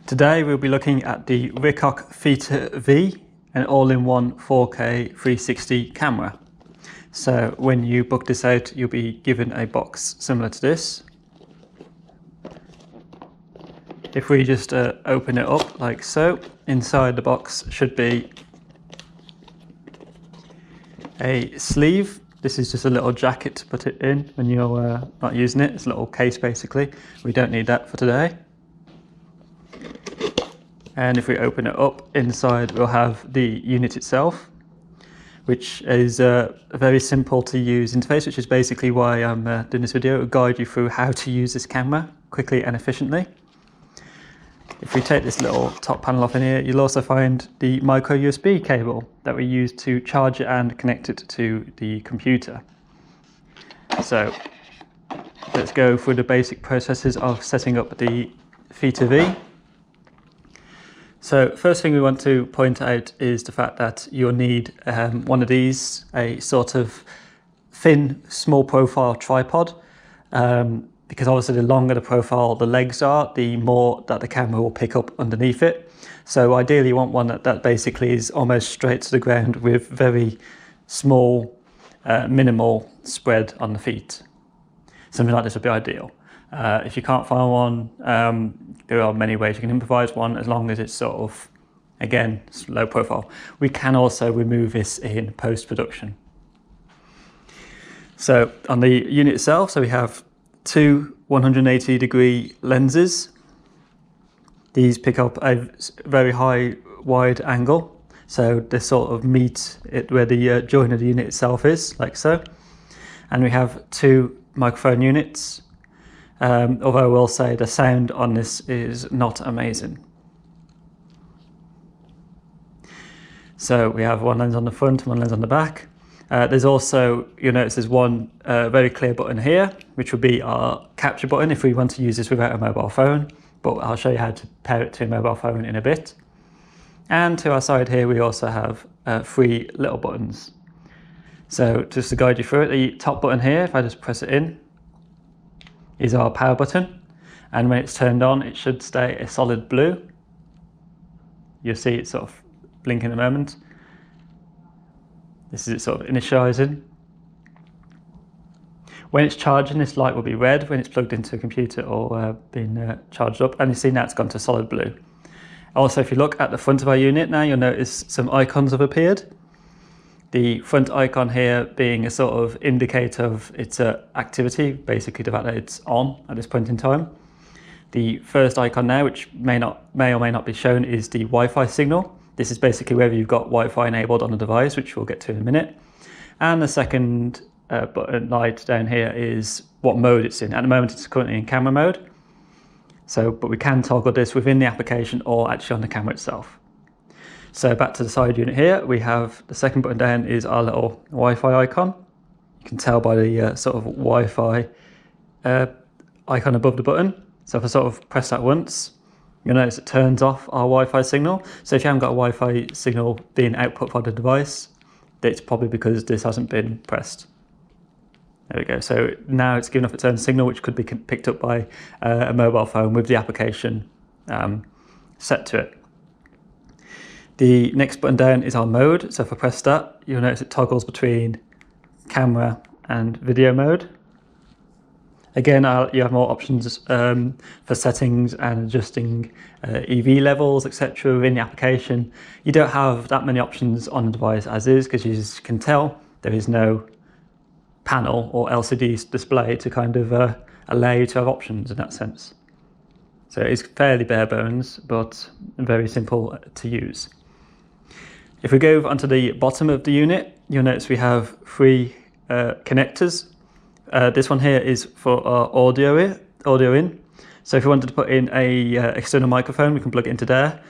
Today we'll be looking at the Ricoh Theta V, an all-in-one 4K 360 camera. So when you book this out, you'll be given a box similar to this. If we just open it up like so, inside the box should be a sleeve. This is just a little jacket to put it in when you're not using it. It's a little case basically. We don't need that for today. And if we open it up, inside we'll have the unit itself, which is a very simple to use interface, which is basically why I'm doing this video, to guide you through how to use this camera quickly and efficiently. If we take this little top panel off in here, you'll also find the micro USB cable that we use to charge it and connect it to the computer. So let's go through the basic processes of setting up the Theta V. So first thing we want to point out is the fact that you'll need one of these, a sort of thin, small profile tripod, because obviously the longer the profile the legs are, the more that the camera will pick up underneath it. So ideally you want one that basically is almost straight to the ground with very small, minimal spread on the feet. Something like this would be ideal. If you can't find one, there are many ways you can improvise one, as long as it's sort of, again, low profile. We can also remove this in post-production. So on the unit itself, so we have two 180-degree lenses. These pick up a very high wide angle, so they sort of meet it where the joint of the unit itself is, like so. And we have two microphone units. Although I will say the sound on this is not amazing. So we have one lens on the front and one lens on the back. There's also, you'll notice there's one very clear button here, which would be our capture button if we want to use this without a mobile phone, but I'll show you how to pair it to a mobile phone in a bit. And to our side here we also have three little buttons. So just to guide you through it, the top button here, if I just press it in, is our power button, and when it's turned on it should stay a solid blue. You'll see it sort of blink in a moment. This is it sort of initializing. When it's charging, this light will be red when it's plugged into a computer or being charged up, and you see now it's gone to solid blue. Also, if you look at the front of our unit now, you'll notice some icons have appeared. The front icon here being a sort of indicator of its activity, basically the fact that it's on at this point in time. The first icon now, which may or may not be shown, is the Wi-Fi signal. This is basically whether you've got Wi-Fi enabled on the device, which we'll get to in a minute. And the second button light down here is what mode it's in. At the moment it's currently in camera mode. So, but we can toggle this within the application or actually on the camera itself. So back to the side unit here, we have the second button down is our little Wi-Fi icon. You can tell by the sort of Wi-Fi icon above the button. So if I sort of press that once, you'll notice it turns off our Wi-Fi signal. So if you haven't got a Wi-Fi signal being output by the device, it's probably because this hasn't been pressed. There we go. So now it's giving off its own signal, which could be picked up by a mobile phone with the application set to it. The next button down is our mode. So if I press that, you'll notice it toggles between camera and video mode. Again, you have more options for settings and adjusting EV levels, etc. within the application. You don't have that many options on the device as is, because you can tell there is no panel or LCD display to kind of allow you to have options in that sense. So it's fairly bare bones, but very simple to use. If we go onto the bottom of the unit, you'll notice we have three connectors. This one here is for our audio in. So if we wanted to put in a external microphone, we can plug it into there.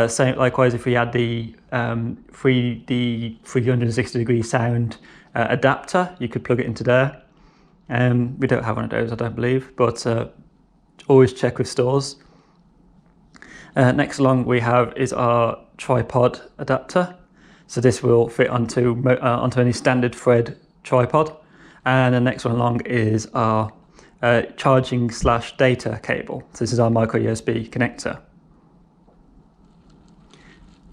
Same likewise, if we had the 360-degree sound adapter, you could plug it into there. We don't have one of those, I don't believe, but always check with stores. Next along we have is our tripod adapter. So this will fit onto any standard thread tripod. And the next one along is our charging/data cable. So this is our micro USB connector.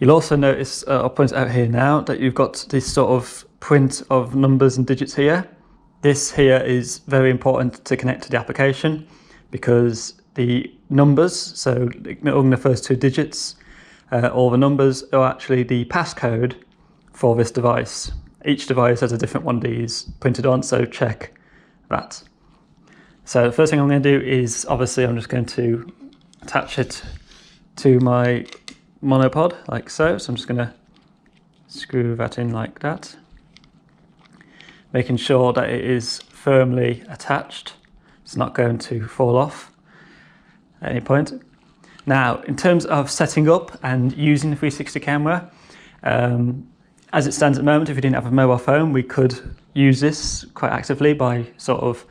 You'll also notice, I'll point it out here now, that you've got this sort of print of numbers and digits here. This here is very important to connect to the application because the numbers, so ignoring the first 2 digits, all the numbers are actually the passcode for this device. Each device has a different one of these printed on, so check that. So the first thing I'm going to do is, obviously, I'm just going to attach it to my monopod like so. So I'm just going to screw that in like that, making sure that it is firmly attached. It's not going to fall off at any point. Now, in terms of setting up and using the 360 camera, as it stands at the moment, if we didn't have a mobile phone, we could use this quite actively by sort of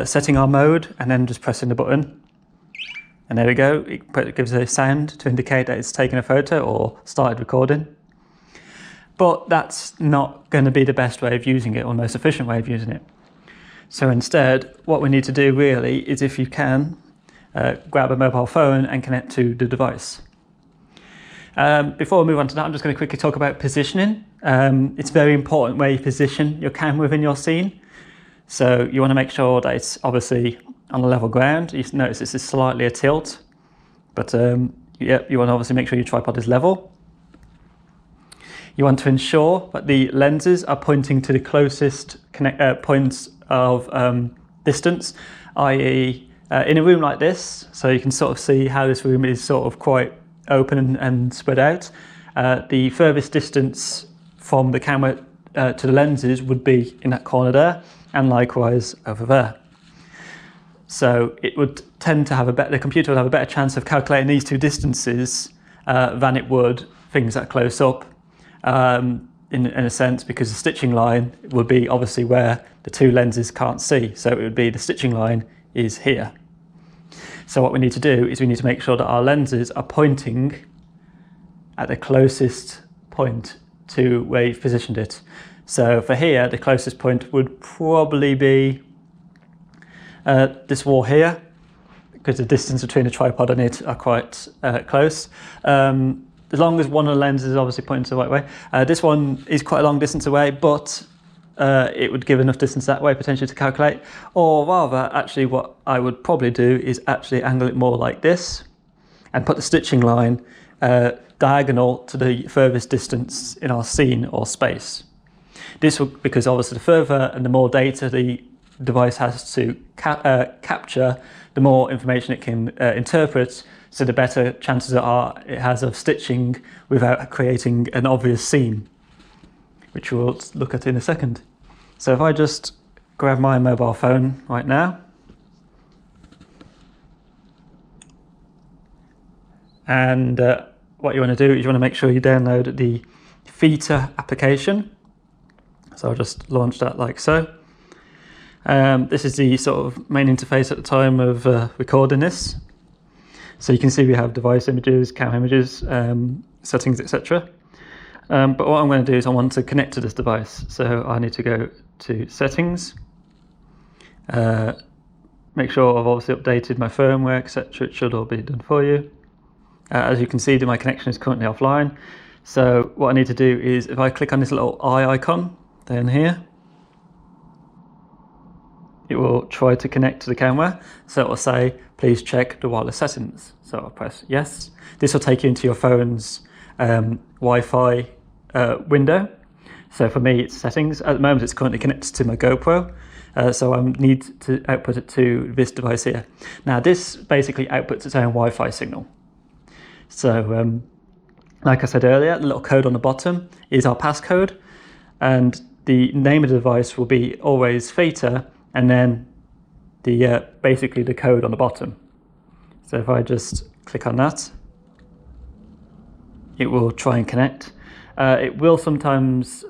setting our mode and then just pressing the button. And there we go, it gives a sound to indicate that it's taken a photo or started recording. But that's not going to be the best way of using it or the most efficient way of using it. So instead, what we need to do really is, if you can, grab a mobile phone and connect to the device. Before we move on to that, I'm just going to quickly talk about positioning. It's very important where you position your camera within your scene. So you want to make sure that it's obviously on a level ground. You notice this is slightly a tilt, but yeah, you want to obviously make sure your tripod is level. You want to ensure that the lenses are pointing to the closest points of distance, i.e. In a room like this, so you can sort of see how this room is sort of quite open and spread out. The furthest distance from the camera to the lenses would be in that corner there, and likewise over there. So it would tend to have the computer would have a better chance of calculating these 2 distances than it would things that are close up, in a sense, because the stitching line would be obviously where the 2 lenses can't see. So it would be the stitching line is here. So what we need to do is we need to make sure that our lenses are pointing at the closest point to where you've positioned it. So for here, the closest point would probably be this wall here, because the distance between the tripod and it are quite close. As long as one of the lenses is obviously pointing to the right way. This one is quite a long distance away, but it would give enough distance that way potentially to calculate. Or rather, actually what I would probably do is actually angle it more like this and put the stitching line diagonal to the furthest distance in our scene or space. This will, because obviously the further and the more data the device has to capture, the more information it can interpret, so the better chances it has of stitching without creating an obvious seam, which we'll look at in a second. So if I just grab my mobile phone right now, and what you want to do is you want to make sure you download the Theta application. So I'll just launch that like so. This is the sort of main interface at the time of recording this. So you can see we have device images, cam images, settings, etc. But what I'm going to do is I want to connect to this device. So I need to go to settings, make sure I've obviously updated my firmware, etc. It should all be done for you. As you can see, my connection is currently offline. So what I need to do is, if I click on this little eye icon down here, it will try to connect to the camera. So it will say, please check the wireless settings. So I'll press yes. This will take you into your phone's Wi-Fi window. So for me, it's settings. At the moment, it's currently connected to my GoPro. So I need to output it to this device here. Now this basically outputs its own Wi-Fi signal. So like I said earlier, the little code on the bottom is our passcode, and the name of the device will be always Theta, and then the basically the code on the bottom. So if I just click on that, it will try and connect. It will sometimes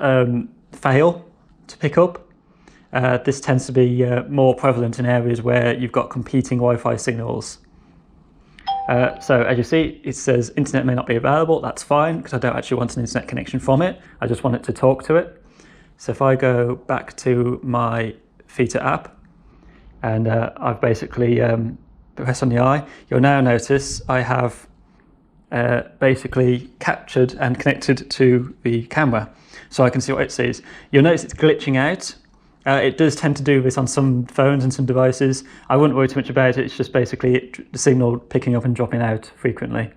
fail to pick up. This tends to be more prevalent in areas where you've got competing Wi-Fi signals. So as you see, it says internet may not be available. That's fine, because I don't actually want an internet connection from it. I just want it to talk to it. So if I go back to my Theta app, and I've basically pressed on the eye, you'll now notice I have basically captured and connected to the camera, so I can see what it sees. You'll notice it's glitching out. It does tend to do this on some phones and some devices. I wouldn't worry too much about it. It's just basically the signal picking up and dropping out frequently.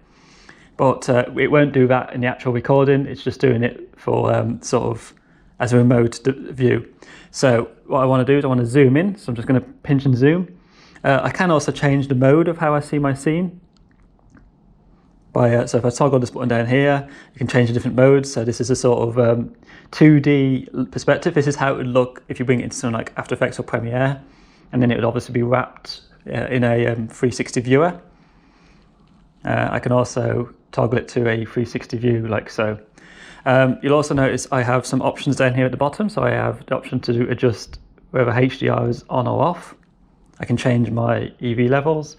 But it won't do that in the actual recording. It's just doing it for sort of as a remote view. So what I want to do is I want to zoom in. So I'm just going to pinch and zoom. I can also change the mode of how I see my scene. So if I toggle this button down here, you can change the different modes. So this is a sort of 2D perspective. This is how it would look if you bring it into something like After Effects or Premiere. And then it would obviously be wrapped in a 360 viewer. I can also toggle it to a 360 view like so. You'll also notice I have some options down here at the bottom. So I have the option to adjust whether HDR is on or off. I can change my EV levels.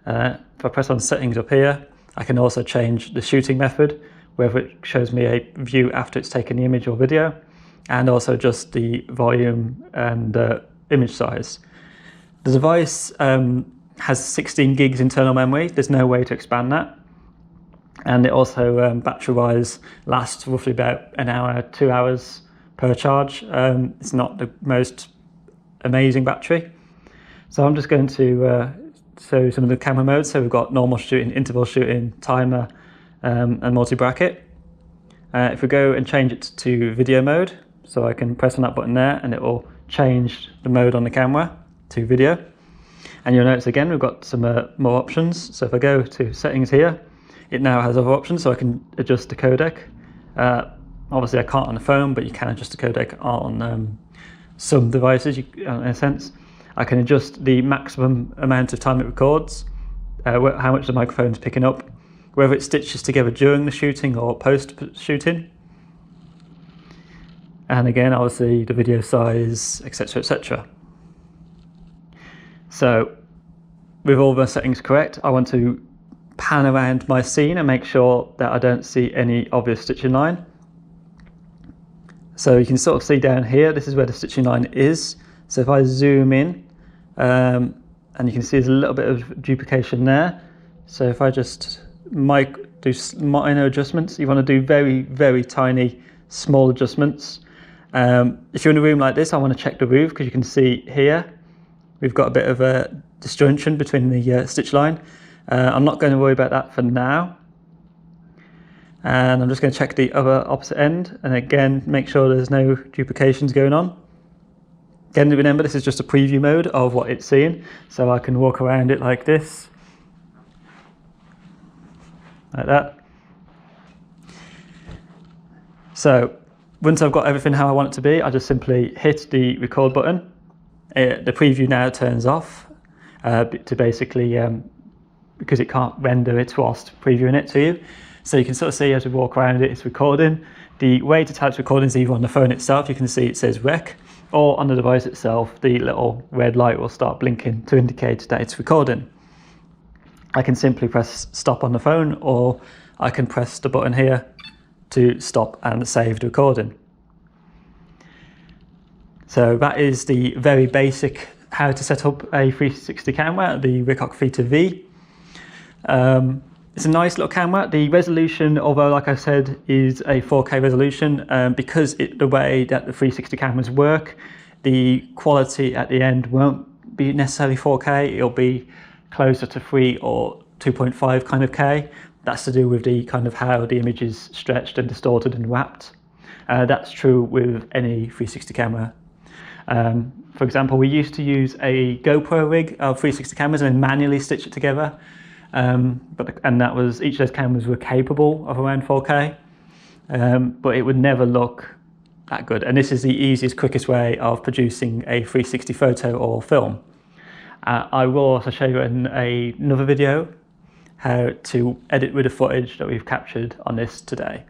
If I press on settings up here, I can also change the shooting method, whether it shows me a view after it's taken the image or video, and also just the volume and image size. The device has 16 gigs internal memory. There's no way to expand that. And it also, battery-wise, lasts roughly about an hour, 2 hours per charge. It's not the most amazing battery. So I'm just going to show some of the camera modes. So we've got normal shooting, interval shooting, timer, and multi-bracket. If we go and change it to video mode, so I can press on that button there and it will change the mode on the camera to video. And you'll notice again, we've got some more options. So if I go to settings here, it now has other options, so I can adjust the codec. Obviously I can't on the phone, but you can adjust the codec on some devices in a sense. I can adjust the maximum amount of time it records, how much the microphone's picking up, whether it stitches together during the shooting or post-shooting. And again, obviously the video size, etc, etc. So with all the settings correct, I want to pan around my scene and make sure that I don't see any obvious stitching line. So you can sort of see down here, this is where the stitching line is. So if I zoom in, and you can see there's a little bit of duplication there. So if I just do minor adjustments, you want to do very, very tiny, small adjustments. If you're in a room like this, I want to check the roof, because you can see here, we've got a bit of a disjunction between the stitch line. I'm not going to worry about that for now. And I'm just going to check the other opposite end, and again, make sure there's no duplications going on. Again, remember, this is just a preview mode of what it's seeing, so I can walk around it like this, like that. So once I've got everything how I want it to be, I just simply hit the record button. The preview now turns off to basically, because it can't render it whilst previewing it to you. So you can sort of see as we walk around it, it's recording. The way to tell it's recording is either on the phone itself, you can see it says rec, or on the device itself, the little red light will start blinking to indicate that it's recording. I can simply press stop on the phone, or I can press the button here to stop and save the recording. So that is the very basic how to set up a 360 camera, the Ricoh Theta V. It's a nice little camera. The resolution, although like I said, is a 4K resolution, because the way that the 360 cameras work, the quality at the end won't be necessarily 4K. It'll be closer to 3 or 2.5 kind of K. That's to do with the kind of how the image is stretched and distorted and wrapped. That's true with any 360 camera. For example, we used to use a GoPro rig of 360 cameras and then manually stitch it together. And that was, each of those cameras were capable of around 4K, but it would never look that good. And this is the easiest, quickest way of producing a 360 photo or film. I will also show you in another video how to edit with the footage that we've captured on this today.